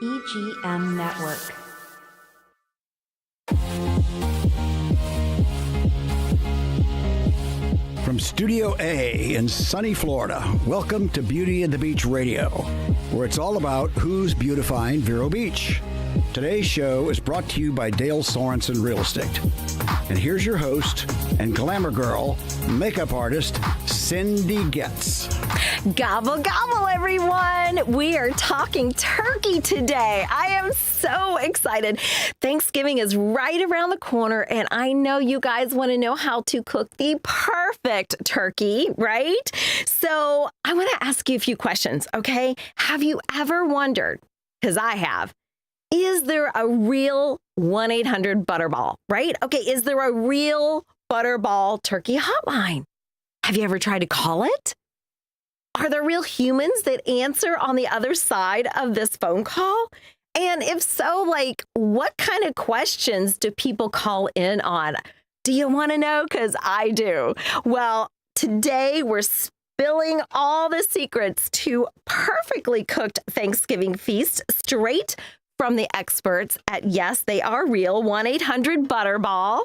EGM Network. From Studio A in sunny Florida, welcome to Beauty and the Beach Radio, where it's all about who's beautifying Vero Beach. Today's show is brought to you by Dale Sorensen Real Estate. And here's your host and glamour girl, makeup artist, Cindy Getz. Gobble, gobble, everyone. We are talking turkey today. I am so excited. Thanksgiving is right around the corner, and I know you guys want to know how to cook the perfect turkey, right? So I want to ask you a few questions, okay? Have you ever wondered, because I have, is there a real 1-800-Butterball, right? Okay, is there a real Butterball turkey hotline? Have you ever tried to call it? Are there real humans that answer on the other side of this phone call? And if so, what kind of questions do people call in on? Do you want to know? Because I do. Well, today we're spilling all the secrets to perfectly cooked Thanksgiving feast straight from the experts at, yes, they are real, 1-800-Butterball.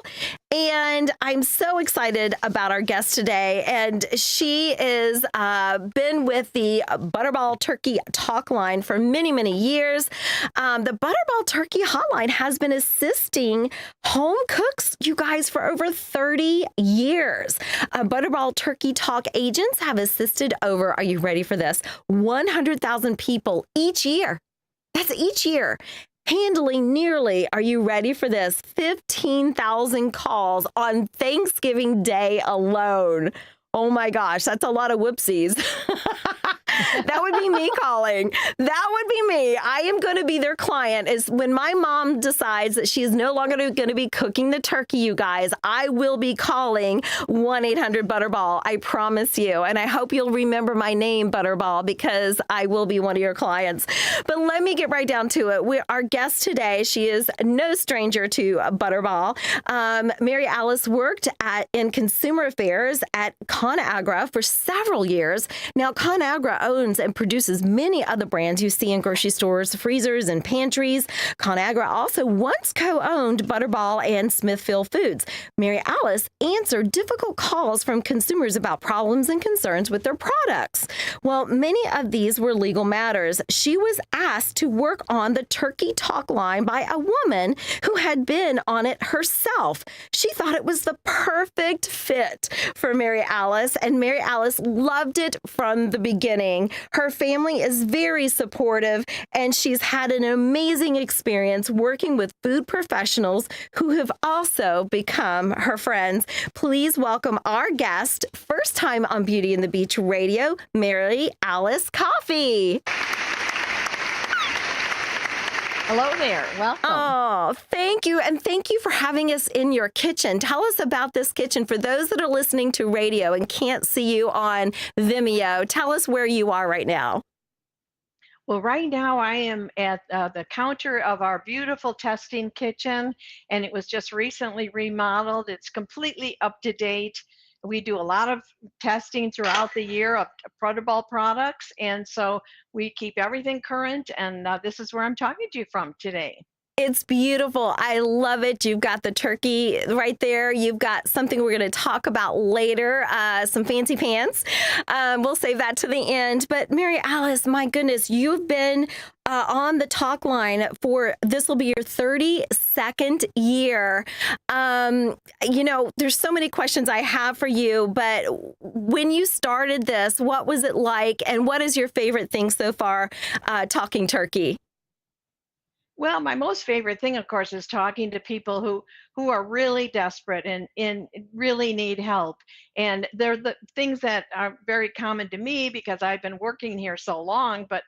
And I'm so excited about our guest today. And she is been with the Butterball Turkey Talk Line for many, many years. The Butterball Turkey Hotline has been assisting home cooks, you guys, for over 30 years. Butterball Turkey Talk agents have assisted over, are you ready for this, 100,000 people each year. That's each year, handling nearly, are you ready for this, 15,000 calls on Thanksgiving Day alone. Oh my gosh, that's a lot of whoopsies. That would be me calling. That would be me. I am going to be their client. Is when my mom decides that she is no longer going to be cooking the turkey, you guys, I will be calling 1-800-Butterball. I promise you. And I hope you'll remember my name, Butterball, because I will be one of your clients. But let me get right down to it. Our guest today, she is no stranger to Butterball. Mary Alice worked in consumer affairs at ConAgra for several years. Now, ConAgra owns and produces many other brands you see in grocery stores, freezers, and pantries. ConAgra also once co-owned Butterball and Smithfield Foods. Mary Alice answered difficult calls from consumers about problems and concerns with their products. Well, many of these were legal matters. She was asked to work on the Turkey Talk Line by a woman who had been on it herself. She thought it was the perfect fit for Mary Alice, and Mary Alice loved it from the beginning. Her family is very supportive, and she's had an amazing experience working with food professionals who have also become her friends. Please welcome our guest, first time on Beauty and the Beach Radio, Mary Alice Coffee. Hello there. Welcome. Oh, thank you. And thank you for having us in your kitchen. Tell us about this kitchen. For those that are listening to radio and can't see you on Vimeo, tell us where you are right now. Well, right now I am at the counter of our beautiful testing kitchen, and it was just recently remodeled. It's completely up to date. We do a lot of testing throughout the year of Butterball products, and so we keep everything current, and this is where I'm talking to you from today. It's beautiful. I love it. You've got the turkey right there. You've got something we're going to talk about later, some fancy pants. We'll save that to the end. But Mary Alice, my goodness, you've been on the talk line for, this will be your 32nd year. There's so many questions I have for you, but when you started this, what was it like? And what is your favorite thing so far, talking turkey? Well, my most favorite thing, of course, is talking to people who are really desperate and really need help. And they're the things that are very common to me because I've been working here so long, but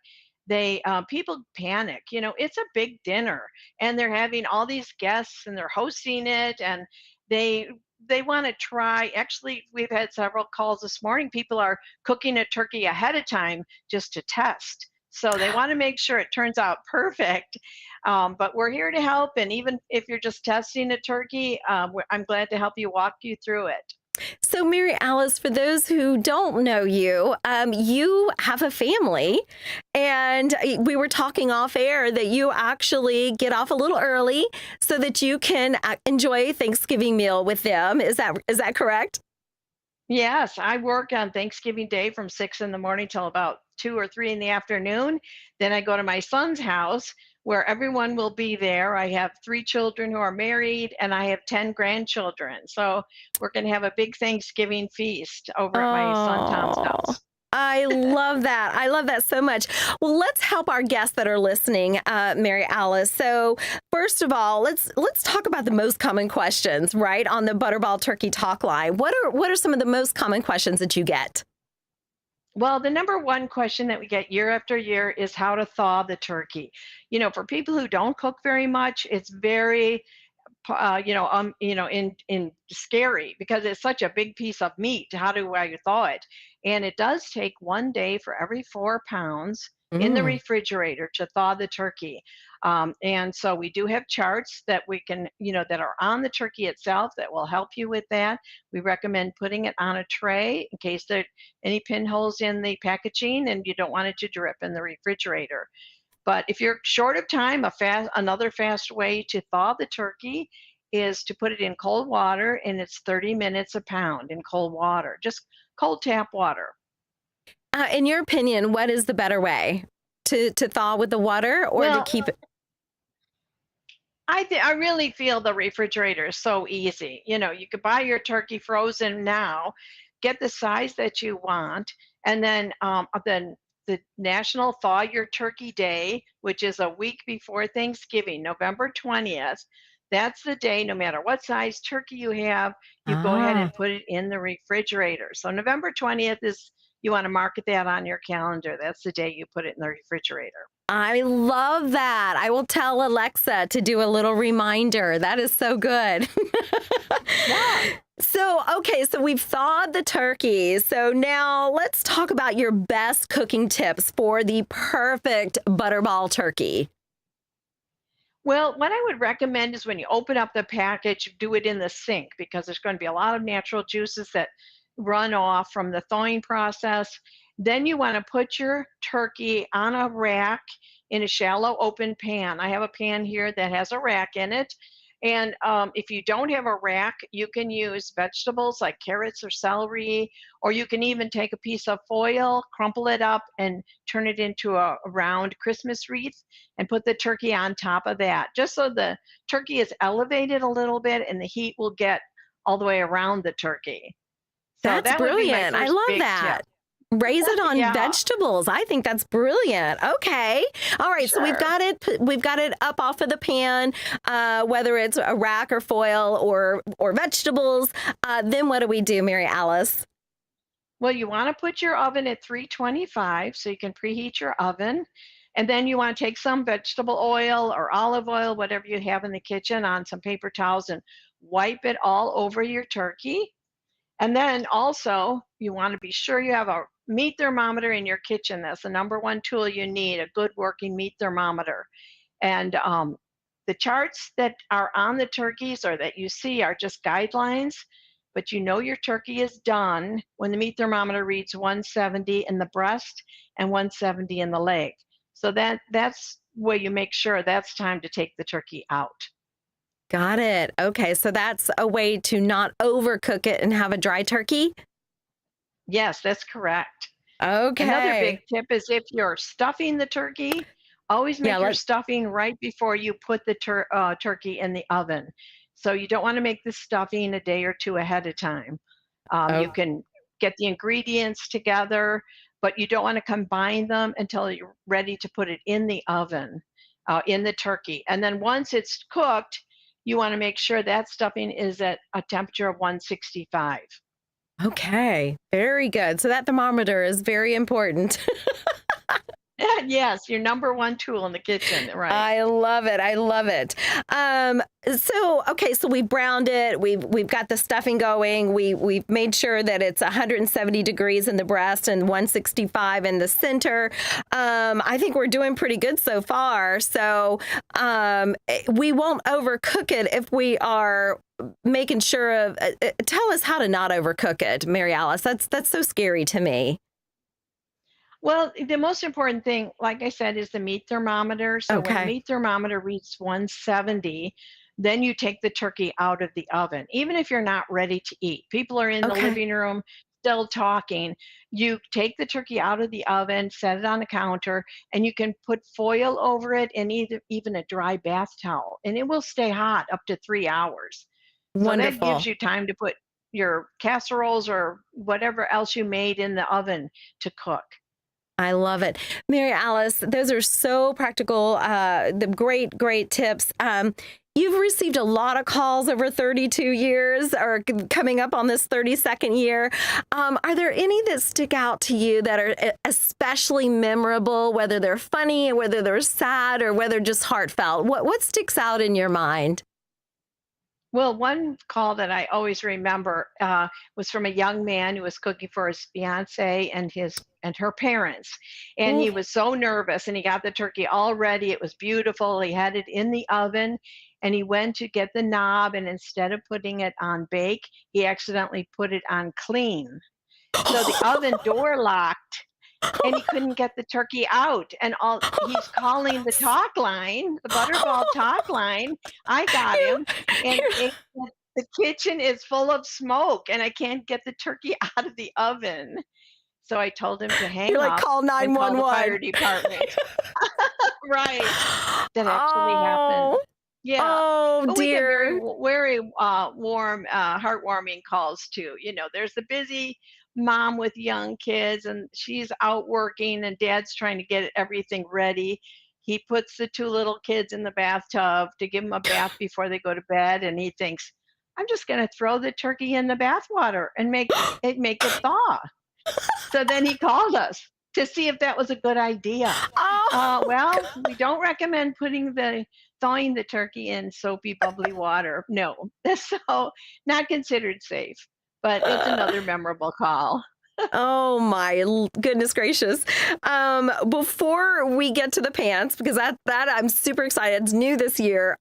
people panic. It's a big dinner and they're having all these guests and they're hosting it, and they want to try. Actually, we've had several calls this morning. People are cooking a turkey ahead of time just to test. So they want to make sure it turns out perfect. But we're here to help. And even if you're just testing a turkey, I'm glad to help you walk you through it. So, Mary Alice, for those who don't know you, you have a family, and we were talking off air that you actually get off a little early so that you can enjoy a Thanksgiving meal with them. Is that correct? Yes, I work on Thanksgiving Day from 6 in the morning till about 2 or 3 in the afternoon. Then I go to my son's house where everyone will be there. I have 3 children who are married and I have 10 grandchildren. So we're going to have a big Thanksgiving feast over at my son Tom's Oh, house. I love that. I love that so much. Well, let's help our guests that are listening, Mary Alice. So, first of all, let's talk about the most common questions, right, on the Butterball Turkey Talk Line. What are some of the most common questions that you get? Well, the number one question that we get year after year is how to thaw the turkey. For people who don't cook very much, it's very in scary because it's such a big piece of meat. How do I thaw it? And it does take 1 day for every 4 pounds in the Mm. refrigerator to thaw the turkey. And so we do have charts that we can, that are on the turkey itself that will help you with that. We recommend putting it on a tray in case there are any pinholes in the packaging and you don't want it to drip in the refrigerator. But if you're short of time, another fast way to thaw the turkey is to put it in cold water, and it's 30 minutes a pound in cold water, just cold tap water. In your opinion, what is the better way to thaw with the water or to Well, keep it? I really feel the refrigerator is so easy. You could buy your turkey frozen now, get the size that you want, and then the National Thaw Your Turkey Day, which is a week before Thanksgiving, November 20th. That's the day, no matter what size turkey you have, you go ahead Ah. and put it in the refrigerator. So November 20th is, you want to mark that on your calendar. That's the day you put it in the refrigerator. I love that. I will tell Alexa to do a little reminder. That is so good. Yeah. So we've thawed the turkey. So now let's talk about your best cooking tips for the perfect butterball turkey. Well, what I would recommend is when you open up the package, do it in the sink because there's going to be a lot of natural juices that run off from the thawing process. Then you want to put your turkey on a rack in a shallow open pan. I have a pan here that has a rack in it. And if you don't have a rack, you can use vegetables like carrots or celery, or you can even take a piece of foil, crumple it up, and turn it into a round Christmas wreath and put the turkey on top of that, just so the turkey is elevated a little bit and the heat will get all the way around the turkey. So That's that would be my brilliant. I first love big that. tip. Raise it on Yeah, vegetables. I think that's brilliant. Okay. All right. So we've sure. got it. We've got it up off of the pan, whether it's a rack or foil or vegetables. Then what do we do, Mary Alice? Well, you want to put your oven at 325 so you can preheat your oven. And then you want to take some vegetable oil or olive oil, whatever you have in the kitchen, on some paper towels and wipe it all over your turkey. And then also, you want to be sure you have a meat thermometer in your kitchen. That's the number one tool you need, a good working meat thermometer. And the charts that are on the turkeys or that you see are just guidelines, but you know your turkey is done when the meat thermometer reads 170 in the breast and 170 in the leg. So that's where you make sure that's time to take the turkey out. Got it. Okay. So that's a way to not overcook it and have a dry turkey. Yes, that's correct. Another big Okay. tip is if you're stuffing the turkey, always Yeah. make your stuffing right before you put the turkey in the oven. So you don't want to make the stuffing a day or two ahead of time. You Oh, can get the ingredients together, but you don't want to combine them until you're ready to put it in the oven, in the turkey. And then once it's cooked, you want to make sure that stuffing is at a temperature of 165. okay. Very good. So that thermometer is very important. Yes, your number one tool in the kitchen, right? I love it. I love it. So we browned it. We've got the stuffing going. We've made sure that it's 170 degrees in the breast and 165 in the center. I think we're doing pretty good so far. So we won't overcook it if we are making sure of. Tell us how to not overcook it, Mary Alice. That's so scary to me. Well, the most important thing, like I said, is the meat thermometer. So when the Okay. meat thermometer reads 170, then you take the turkey out of the oven, even if you're not ready to eat. People are in the Okay. living room still talking. You take the turkey out of the oven, set it on the counter, and you can put foil over it and either even a dry bath towel, and it will stay hot up to 3 hours. So that gives Wonderful. you time to put your casseroles or whatever else you made in the oven to cook. I love it. Mary Alice, those are so practical, the great tips. You've received a lot of calls over 32 years or coming up on this 32nd year. Are there any that stick out to you that are especially memorable, whether they're funny or whether they're sad or whether just heartfelt? What sticks out in your mind? Well, one call that I always remember was from a young man who was cooking for his fiance and her parents, and he Ooh. was so nervous. And he got the turkey all ready; it was beautiful. He had it in the oven, and he went to get the knob, and instead of putting it on bake, he accidentally put it on clean. So the oven door locked, and he couldn't get the turkey out, and all he's calling the talk line, the Butterball talk line. I got him, and the kitchen is full of smoke, and I can't get the turkey out of the oven. So I told him to You're hang like, up call and call the fire 911. department. Right. That actually happened. Oh, Yeah. oh But we get dear. very warm, heartwarming calls too. There's the busy mom with young kids, and she's out working, and dad's trying to get everything ready. He puts the two little kids in the bathtub to give them a bath before they go to bed, and he thinks, I'm just going to throw the turkey in the bath water and make it thaw. So then he called us to see if that was a good idea. Oh, Well, we don't recommend thawing the turkey in soapy, bubbly water. No, so not considered safe. But it's God. another memorable call. Oh my goodness gracious. Before we get to the pants, because that I'm super excited. It's new this year.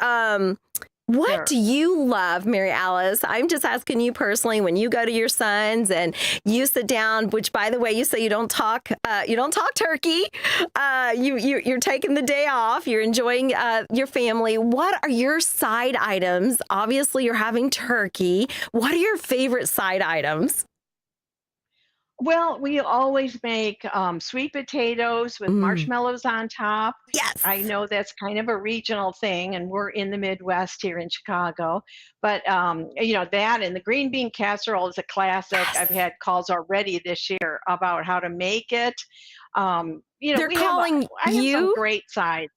What Sure. do you love, Mary Alice? I'm just asking you personally, when you go to your sons and you sit down, which by the way, you say you don't talk turkey. You're taking the day off. You're enjoying your family. What are your side items? Obviously, you're having turkey. What are your favorite side items? Well, we always make sweet potatoes with Mm, marshmallows on top. I yes. know that's kind of a regional thing, and we're in the Midwest here in Chicago. But that and the green bean casserole is a classic. I've Yes. had calls already this year about how to make it. They're calling I have some you. great sides.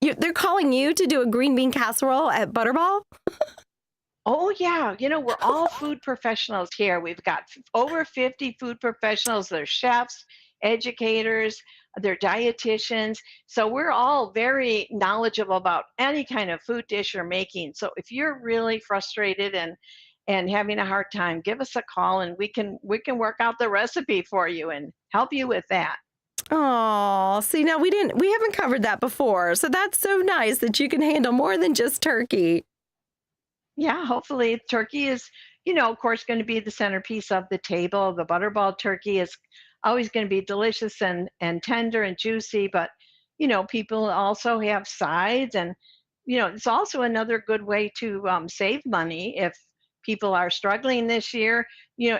They're calling you to do a green bean casserole at Butterball? Oh, yeah. We're all food professionals here. We've got over 50 food professionals. They're chefs, educators, they're dietitians. So we're all very knowledgeable about any kind of food dish you're making. So if you're really frustrated and having a hard time, give us a call, and we can work out the recipe for you and help you with that. Oh, see, now we haven't covered that before. So that's so nice that you can handle more than just turkey. Yeah, hopefully turkey is, of course, going to be the centerpiece of the table. The butterball turkey is always going to be delicious and tender and juicy, but people also have sides, and it's also another good way to save money if people are struggling this year.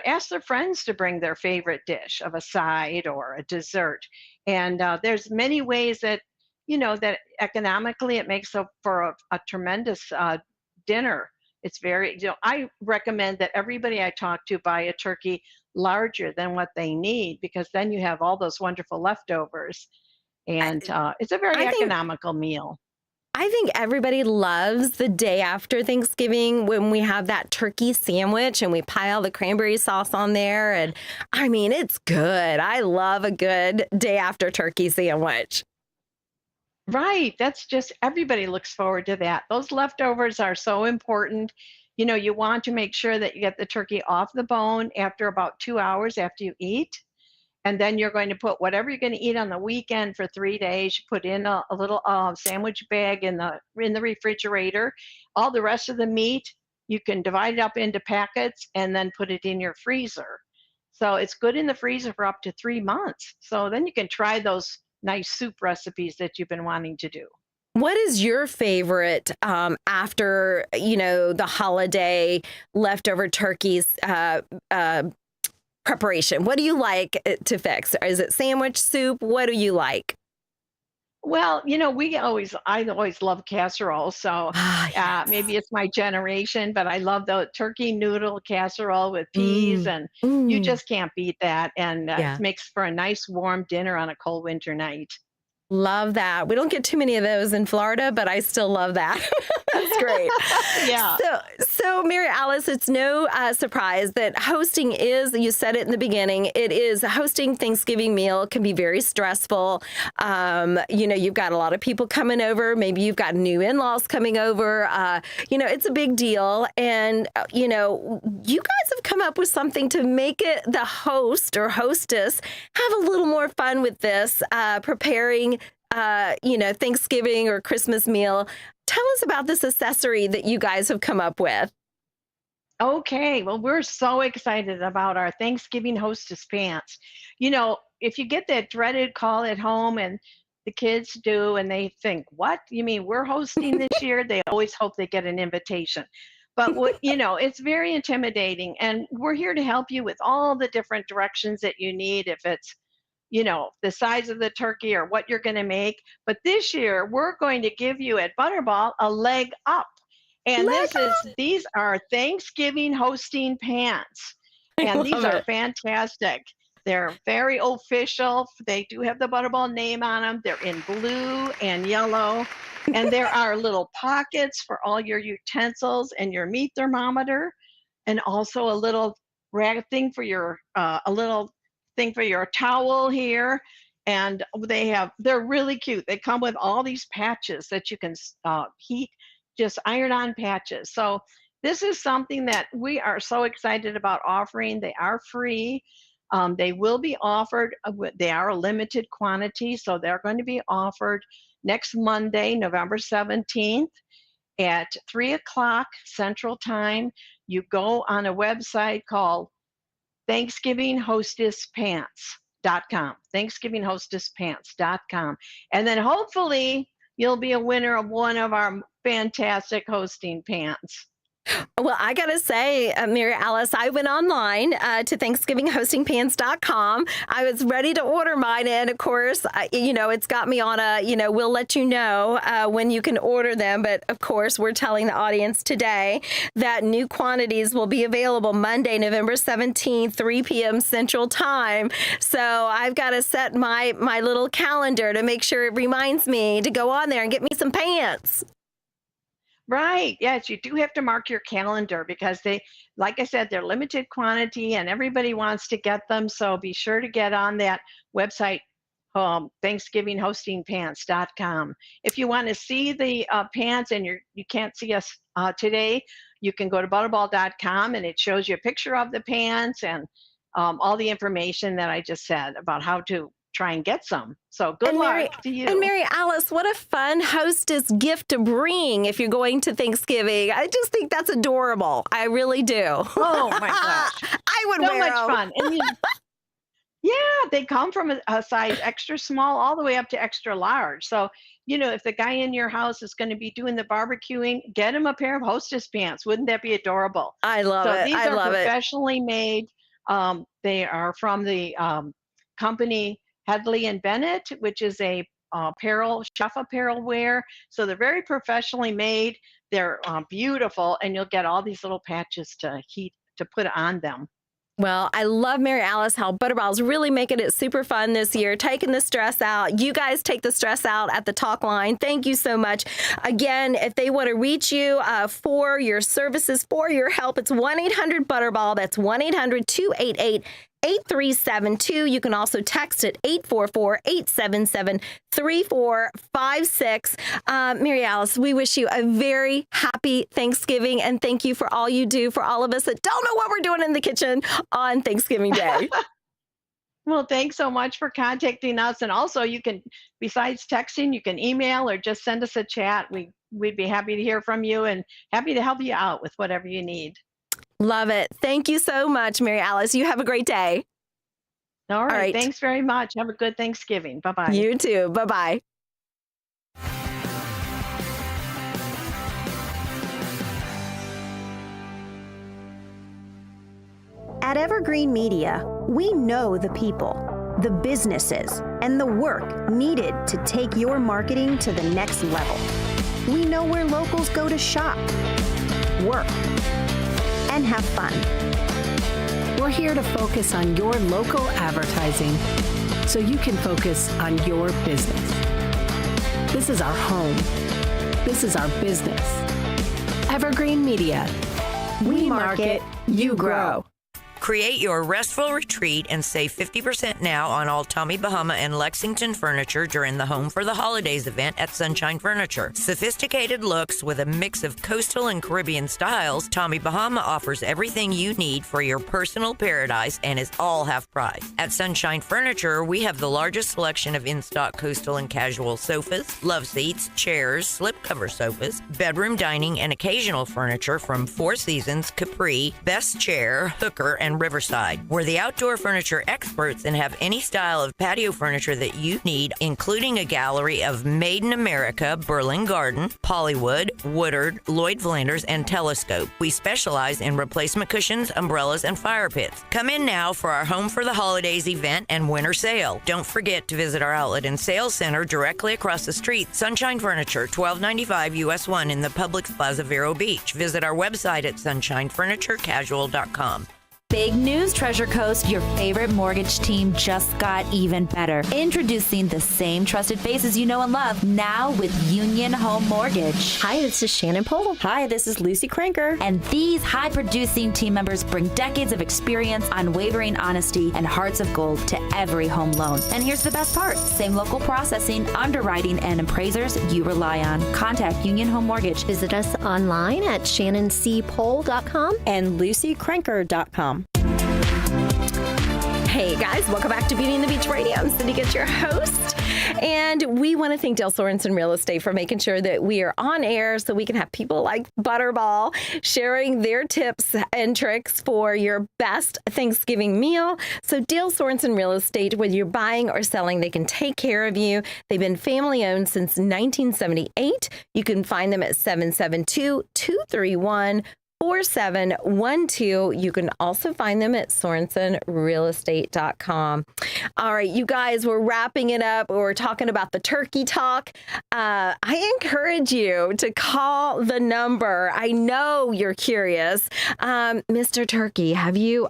Ask their friends to bring their favorite dish of a side or a dessert, and there's many ways that economically it makes up for a tremendous dinner. It's I recommend that everybody I talk to buy a turkey larger than what they need, because then you have all those wonderful leftovers. I, And it's a very I think economical meal. I think everybody loves the day after Thanksgiving when we have that turkey sandwich and we pile the cranberry sauce on there. And I mean, it's good. I love a good day after turkey sandwich. Right. That's just everybody looks forward to that. Those leftovers are so important. You know, you want to make sure that you get the turkey off the bone after about 2 hours after you eat. And then you're going to put whatever you're going to eat on the weekend for 3 days. You put in a little sandwich bag in the refrigerator. All the rest of the meat, you can divide it up into packets and then put it in your freezer. So it's good in the freezer for up to 3 months. So then you can try those nice soup recipes that you've been wanting to do. What is your favorite after, the holiday leftover turkeys preparation? What do you like to fix? Is it sandwich, soup? What do you like? Well, I always love casserole. So Yes. maybe it's my generation, but I love the turkey noodle casserole with peas, Mm. and you Mm. just can't beat that. And it Yeah. makes for a nice warm dinner on a cold winter night. Love that. We don't get too many of those in Florida, but I still love that. That's great. Yeah. So Mary Alice, it's no surprise that hosting is, you said it in the beginning, it is hosting Thanksgiving meal can be very stressful. You've got a lot of people coming over. Maybe you've got new in-laws coming over. It's a big deal. And, you guys have come up with something to make it the host or hostess have a little more fun with this, preparing Thanksgiving or Christmas meal. Tell us about this accessory that you guys have come up with. Okay. Well, we're so excited about our Thanksgiving hostess pants. If you get that dreaded call at home and the kids do, and they think, what? You mean we're hosting this year? They always hope they get an invitation. But it's very intimidating. And we're here to help you with all the different directions that you need, if it's the size of the turkey or what you're going to make. But this year, we're going to give you at Butterball a leg up. And Lego. these are Thanksgiving hosting pants. I And these love are it. fantastic. They're very official. They do have the Butterball name on them. They're in blue and yellow. And there are little pockets for all your utensils and your meat thermometer, and also a little rag thing for a little thing for your towel here. And they're really cute. They come with all these patches that you can heat, just iron on patches. So this is something that we are so excited about offering. They are free. They will be offered, they are a limited quantity. So they're going to be offered next Monday, November 17th at 3 o'clock Central Time. You go on a website called ThanksgivingHostessPants.com, ThanksgivingHostessPants.com. And then hopefully you'll be a winner of one of our fantastic hosting pants. Well, I got to say, Mary Alice, I went online to ThanksgivingHostingPants.com. I was ready to order mine. And of course, it's got me on we'll let you know when you can order them. But of course, we're telling the audience today that new quantities will be available Monday, November 17th, 3 p.m. Central Time. So I've got to set my little calendar to make sure it reminds me to go on there and get me some pants. Right. Yes, you do have to mark your calendar because like I said, they're limited quantity and everybody wants to get them. So be sure to get on that website, ThanksgivingHostingPants.com. If you want to see the pants and you can't see us today, you can go to Butterball.com and it shows you a picture of the pants and all the information that I just said about how to try and get some. So good luck to you. And Mary Alice, what a fun hostess gift to bring if you're going to Thanksgiving. I just think that's adorable. I really do. Oh my gosh. I would So wear much them. fun. And yeah, they come from a size extra small all the way up to extra large. So, if the guy in your house is going to be doing the barbecuing, get him a pair of hostess pants. Wouldn't that be adorable? I love So it. these I are love it. professionally made. They are from the company Headley and Bennett, which is a chef apparel wear. So they're very professionally made. They're beautiful, and you'll get all these little patches to put on them. Well, I love Mary Alice, how Butterball's really making it super fun this year, taking the stress out. You guys take the stress out at the talk line. Thank you so much. Again, if they want to reach you for your services, for your help, it's 1-800-BUTTERBALL. That's 1-800-288-8372. You can also text at 844-877-3456. Mary Alice, we wish you a very happy Thanksgiving, and thank you for all you do for all of us that don't know what we're doing in the kitchen on Thanksgiving Day. Well, thanks so much for contacting us. And also you can, besides texting, you can email or just send us a chat. We'd be happy to hear from you and happy to help you out with whatever you need. Love it. Thank you so much, Mary Alice. You have a great day. All right. Thanks very much. Have a good Thanksgiving. Bye-bye. You too. Bye-bye. At Evergreen Media, we know the people, the businesses, and the work needed to take your marketing to the next level. We know where locals go to shop, work, and have fun. We're here to focus on your local advertising so you can focus on your business. This is our home. This is our business. Evergreen Media. We market, you grow. Create your restful retreat and save 50% now on all Tommy Bahama and Lexington furniture during the Home for the Holidays event at Sunshine Furniture. Sophisticated looks with a mix of coastal and Caribbean styles, Tommy Bahama offers everything you need for your personal paradise and is all half price. At Sunshine Furniture, we have the largest selection of in-stock coastal and casual sofas, love seats, chairs, slipcover sofas, bedroom dining, and occasional furniture from Four Seasons, Capri, Best Chair, Hooker, and Riverside. We're the outdoor furniture experts and have any style of patio furniture that you need, including a gallery of Made in America, Berlin Garden, Pollywood, Woodard, Lloyd Flanders, and Telescope. We specialize in replacement cushions, umbrellas, and fire pits. Come in now for our Home for the Holidays event and winter sale. Don't forget to visit our outlet and sales center directly across the street, Sunshine Furniture, 1295 US 1 in the Publix Plaza, Vero Beach. Visit our website at sunshinefurniturecasual.com. Big news, Treasure Coast. Your favorite mortgage team just got even better. Introducing the same trusted faces you know and love, now with Union Home Mortgage. Hi, this is Shannon Pohl. Hi, this is Lucy Cranker. And these high-producing team members bring decades of experience, unwavering honesty, and hearts of gold to every home loan. And here's the best part. Same local processing, underwriting, and appraisers you rely on. Contact Union Home Mortgage. Visit us online at shannonpohl.com and lucycranker.com. Hey guys, welcome back to Beauty and the Beach Radio. I'm Cindy Getz, your host. And we want to thank Dale Sorensen Real Estate for making sure that we are on air so we can have people like Butterball sharing their tips and tricks for your best Thanksgiving meal. So Dale Sorensen Real Estate, whether you're buying or selling, they can take care of you. They've been family owned since 1978. You can find them at 772-231-4712. You can also find them at SorensenRealEstate.com. All right, you guys, we're wrapping it up. We're talking about the turkey talk. I encourage you to call the number. I know you're curious. Mr. Turkey, have you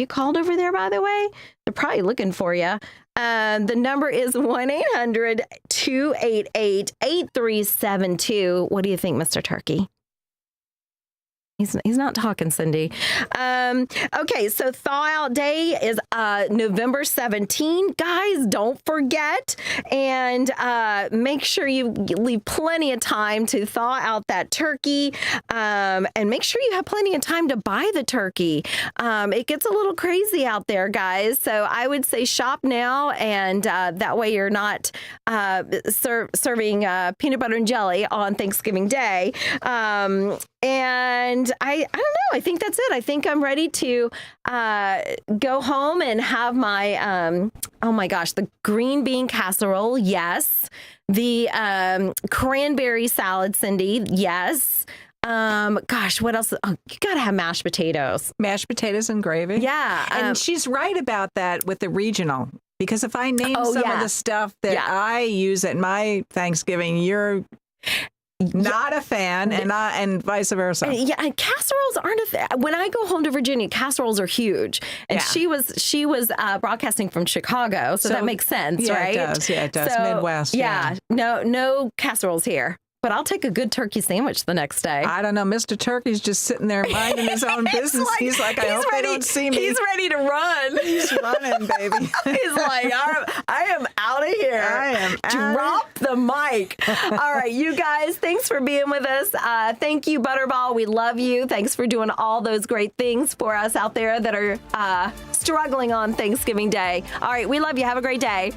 called over there, by the way? They're probably looking for you. The number is 1-800-288-8372. What do you think, Mr. Turkey? He's not talking, Cindy. Okay, so thaw out day is November 17. Guys, don't forget, and make sure you leave plenty of time to thaw out that turkey, and make sure you have plenty of time to buy the turkey. It gets a little crazy out there, guys, so I would say shop now, and that way you're not serving peanut butter and jelly on Thanksgiving Day. And I don't know. I think that's it. I think I'm ready to go home and have my, oh my gosh, the green bean casserole. Yes. The cranberry salad, Cindy. Yes. Gosh, what else? Oh, you got to have mashed potatoes. Mashed potatoes and gravy? Yeah. And she's right about that with the regional. Because if I name some of the stuff that I use at my Thanksgiving, you're Not a fan, and vice versa. Yeah, and casseroles aren't when I go home to Virginia, casseroles are huge. And Yeah. she was broadcasting from Chicago, so that makes sense, yeah, right? It does. Yeah, it does. So, Midwest. Yeah, no casseroles here. But I'll take a good turkey sandwich the next day. I don't know. Mr. Turkey's just sitting there minding his own business. He's like, I hope they don't see me. He's ready to run. He's running, baby. He's like, I am out of here. I am outta- Drop the mic. All right, you guys, thanks for being with us. Thank you, Butterball. We love you. Thanks for doing all those great things for us out there that are struggling on Thanksgiving Day. All right, we love you. Have a great day.